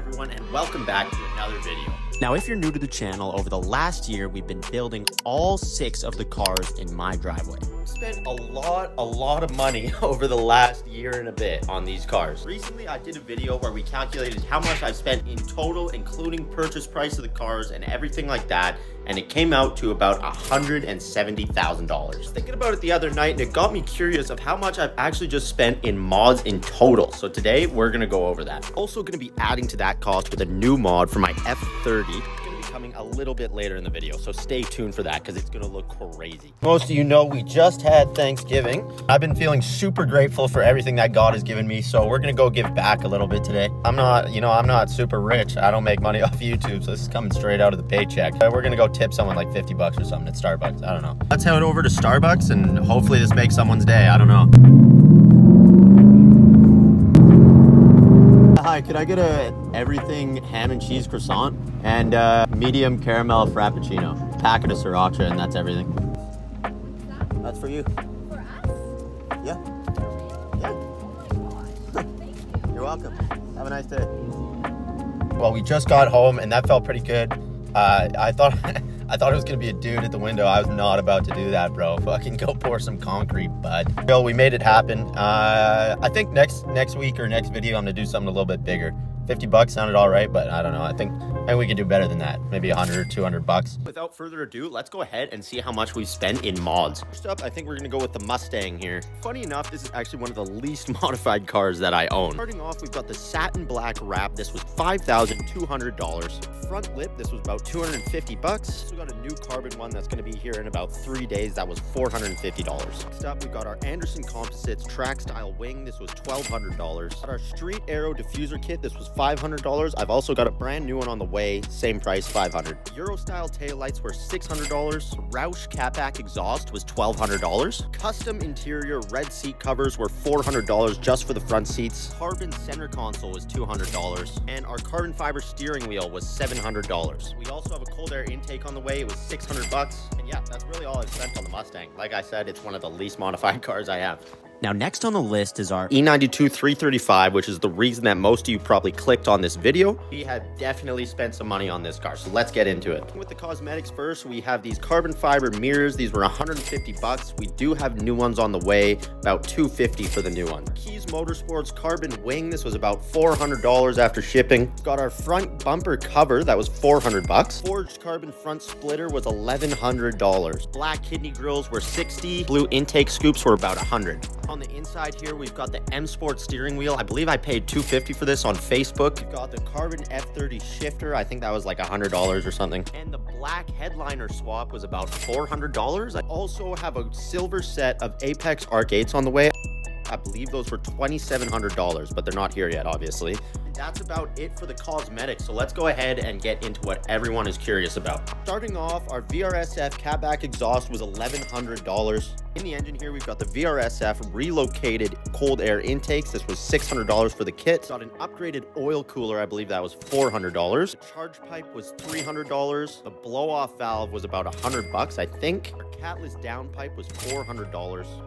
everyone, and welcome back to another video. Now, if you're new to the channel, over the last year, we've been building all 6 of the cars in my driveway. Spent a lot of money over the last year and a bit on these cars. Recently, I did a video where we calculated how much I've spent in total, including purchase price of the cars and everything like that, and it came out to about $170,000. Thinking about it the other night, and it got me curious of how much I've actually just spent in mods in total. So today, we're gonna go over that. Also gonna be adding to that cost with a new mod for my F30. It's gonna be coming a little bit later in the video, so stay tuned for that because it's gonna look crazy. Most of you know we just had Thanksgiving. I've been feeling super grateful for everything that God has given me, so we're gonna go give back a little bit today. I'm not super rich. I don't make money off YouTube, so this is coming straight out of the paycheck. We're gonna go tip someone like 50 bucks or something at Starbucks. I don't know. Let's head over to Starbucks and hopefully this makes someone's day. I don't know. Hi, could I get a everything ham and cheese croissant and medium caramel frappuccino, packet of sriracha, and that's everything. That's for you. For us? Yeah. Yeah. Oh my gosh. Thank you. You're welcome. Have a nice day. Well, we just got home and that felt pretty good. I thought it was gonna be a dude at the window. I was not about to do that, bro. Fucking go pour some concrete, bud. Yo, we made it happen. I think next week or next video, I'm gonna do something a little bit bigger. 50 bucks sounded all right, but I don't know. I think we could do better than that. Maybe 100 or 200 bucks. Without further ado, let's go ahead and see how much we've spent in mods. First up, I think we're gonna go with the Mustang here. Funny enough, this is actually one of the least modified cars that I own. Starting off, we've got the satin black wrap. This was $5,200. Front lip, this was about 250 bucks. We got a new carbon one that's gonna be here in about 3 days. That was $450. Next up, we've got our Anderson Composites track style wing. This was $1,200. Got our Street Aero diffuser kit. This was $500. I've also got a brand new one on the way, same price, $500. Euro style taillights were $600. Roush catback exhaust was $1,200. Custom interior red seat covers were $400 just for the front seats. Carbon center console was $200, and our carbon fiber steering wheel was $700. We also have a cold air intake on the way. It was 600 bucks. And yeah, that's really all I've spent on the Mustang. Like I said, it's one of the least modified cars I have. Now, next on the list is our E92 335, which is the reason that most of you probably clicked on this video. We have definitely spent some money on this car, so let's get into it. With the cosmetics first, we have these carbon fiber mirrors. These were 150 bucks. We do have new ones on the way, about 250 for the new one. Keys Motorsports carbon wing. This was about $400 after shipping. Got our front bumper cover. That was 400 bucks. Forged carbon front splitter was $1,100. Black kidney grills were 60. Blue intake scoops were about 100. On the inside here, we've got the M Sport steering wheel. I believe I paid $250 for this on Facebook. We've got the carbon F30 shifter. I think that was like $100 or something. And the black headliner swap was about $400. I also have a silver set of Apex R8s on the way. I believe those were $2,700, but they're not here yet, obviously. That's about it for the cosmetics, so let's go ahead and get into what everyone is curious about. Starting off, our VRSF catback exhaust was $1,100. In the engine here, we've got the VRSF relocated cold air intakes. This was $600 for the kit. Got an upgraded oil cooler. I believe that was $400. The charge pipe was $300. The blow-off valve was about 100 bucks, I think. Our catless downpipe was $400.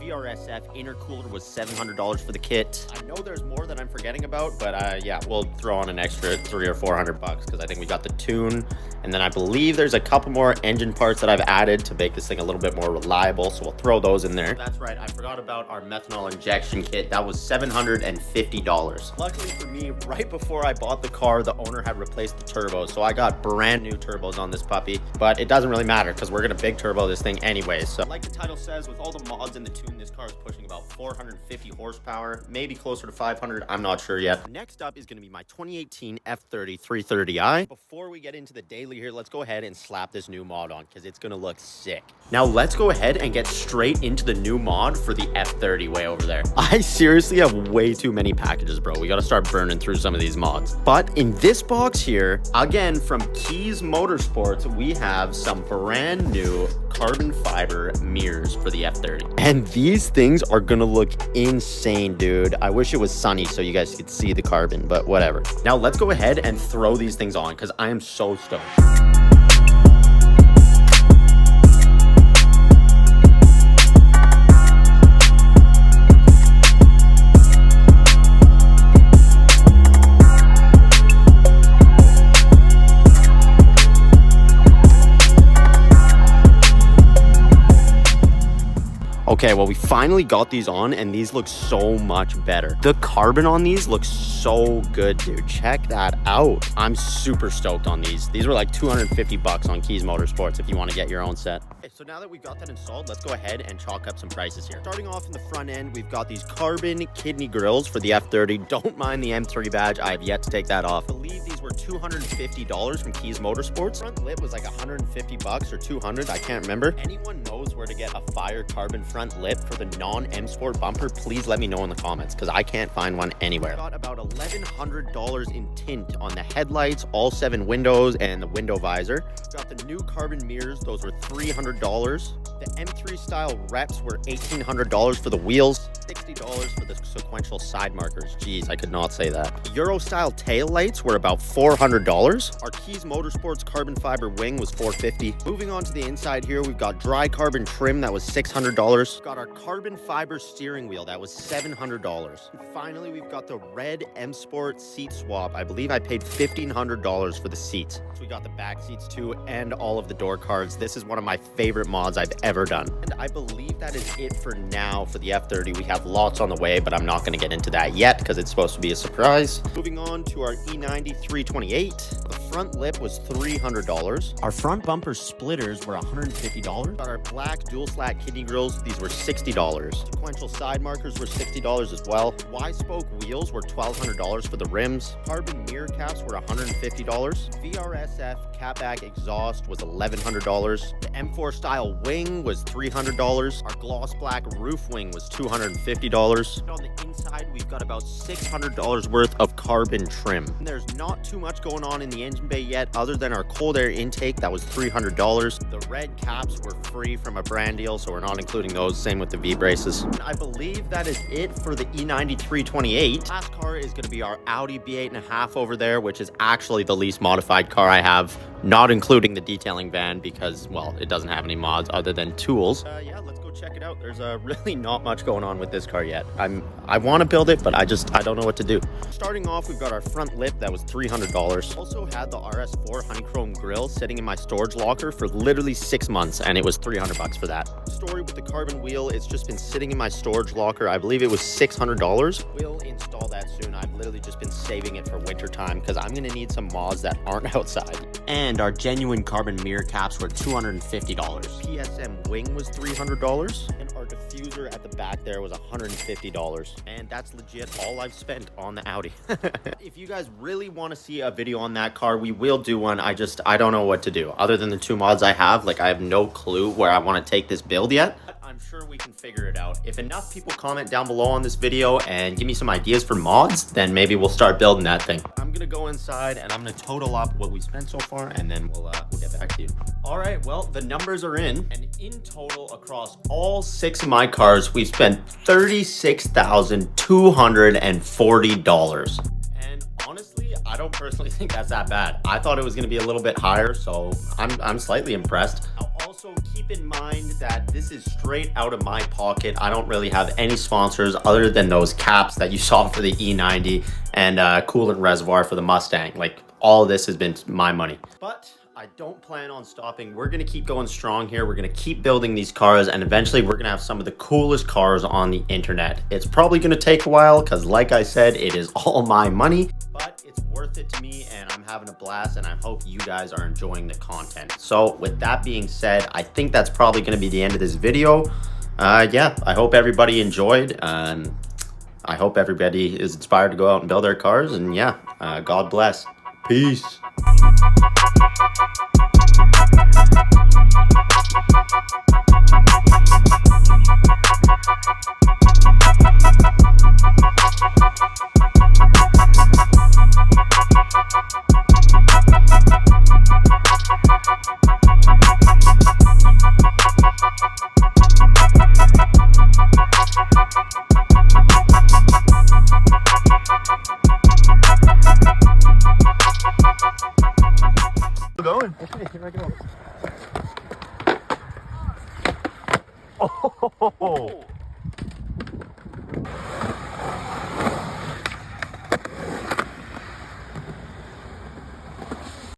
VRSF intercooler was $700 for the kit. I know there's more that I'm forgetting about, but yeah, we'll throw on an extra 300 or 400 bucks because I think we got the tune, and then I believe there's a couple more engine parts that I've added to make this thing a little bit more reliable, so we'll throw those in there. That's right, I forgot about our methanol injection kit. That was $750. Luckily for me, right before I bought the car, the owner had replaced the turbos, so I got brand new turbos on this puppy, but it doesn't really matter because we're gonna big turbo this thing anyway. So like the title says, with all the mods in the tune, this car is pushing about 450 horsepower, maybe closer to 500, I'm not sure yet. Next up is gonna be my 2018 F30 330i. Before we get into the daily here, let's go ahead and slap this new mod on because it's gonna look sick. Now let's go ahead and get straight into the new mod for the F30 way over there. I seriously have way too many packages, bro. We gotta start burning through some of these mods. But in this box here, again, from Keys Motorsports, we have some brand new carbon fiber mirrors for the F30. And these things are gonna look insane, dude. I wish it was sunny so you guys could see the carbon, but whatever. Now let's go ahead and throw these things on because I am so stoked. Okay, well, we finally got these on, and these look so much better. The carbon on these looks so good, dude. Check that out. I'm super stoked on these. These were like 250 bucks on Keys Motorsports if you want to get your own set. Okay, so now that we've got that installed, let's go ahead and chalk up some prices here. Starting off in the front end, we've got these carbon kidney grills for the F30. Don't mind the M3 badge. I have yet to take that off. I believe these were $250 from Keys Motorsports. Front lip was like 150 bucks or 200. I can't remember. Anyone knows where to get a fire carbon front lip for the non-M Sport bumper? Please let me know in the comments because I can't find one anywhere. Got about $1,100 in tint on the headlights, all 7 windows, and the window visor. Got the new carbon mirrors. Those were $300. The M3 style reps were $1,800 for the wheels, $60 for the sequential side markers. Jeez, I could not say that. The Euro style tail lights were about $400. Our Keys Motorsports carbon fiber wing was $450. Moving on to the inside here, we've got dry carbon trim that was $600. Got our carbon fiber steering wheel that was $700. And finally, we've got the red M Sport seat swap. I believe I paid $1,500 for the seats. So we got the back seats too and all of the door cards. This is one of my favorite mods I've ever done. And I believe that is it for now for the F30. We have lots on the way, but I'm not going to get into that yet because it's supposed to be a surprise. Moving on to our E90 328. The front lip was $300. Our front bumper splitters were $150. Got our black dual slat kidney grills. These were $60. Sequential side markers were $60 as well. Y-spoke wheels were $1,200 for the rims. Carbon mirror caps were $150. VRSF catback exhaust was $1,100. The M4 style wing was $300. Our gloss black roof wing was $250. And on the inside, we've got about $600 worth of carbon trim. And there's not too much going on in the engine bay yet other than our cold air intake that was $300. The red caps were free from a brand deal, so we're not including those. Same with the V braces. And I believe that is it for the E90 328. Last car is going to be our Audi V8.5 over there, which is actually the least modified car I have, not including the detailing van because, well, it doesn't have any mods other than tools. Yeah, let's go check it out. There's really not much going on with this car yet. I want to build it, but I don't know what to do. Starting off, we've got our front lip that was $300. Also had the RS4 honeychrome grille sitting in my storage locker for literally 6 months, and it was 300 bucks for that. Story with the carbon wheel, it's just been sitting in my storage locker. I believe it was $600. We'll install that soon. I've literally just been saving it for winter time because I'm gonna need some mods that aren't outside. And our genuine carbon mirror caps were $250. PSM wing was $300, and our diffuser at the back there was $150. And that's legit all I've spent on the Audi. If you guys really want to see a video on that car, we will do one. I don't know what to do other than the 2 mods I have. Like, I have no clue where I want to take this build yet. I'm sure we can figure it out. If enough people comment down below on this video and give me some ideas for mods, then maybe we'll start building that thing. I'm gonna go inside and I'm gonna total up what we spent so far, and then we'll get back to you. All right, well, the numbers are in, and in total across all 6 of my cars, we've spent $36,240. And honestly, I don't personally think that's that bad. I thought it was gonna be a little bit higher, so I'm slightly impressed. Also, keep in mind that this is straight out of my pocket. I don't really have any sponsors other than those caps that you saw for the E90 and coolant reservoir for the Mustang. Like, all of this has been my money. But I don't plan on stopping. We're gonna keep going strong here. We're gonna keep building these cars, and eventually we're gonna have some of the coolest cars on the internet. It's probably gonna take a while because, like I said, it is all my money, but it's worth it to me, and I'm having a blast, and I hope you guys are enjoying the content. So with that being said, I think that's probably gonna be the end of this video. Yeah, I hope everybody enjoyed. I hope everybody is inspired to go out and build their cars, and yeah, God bless. Peace.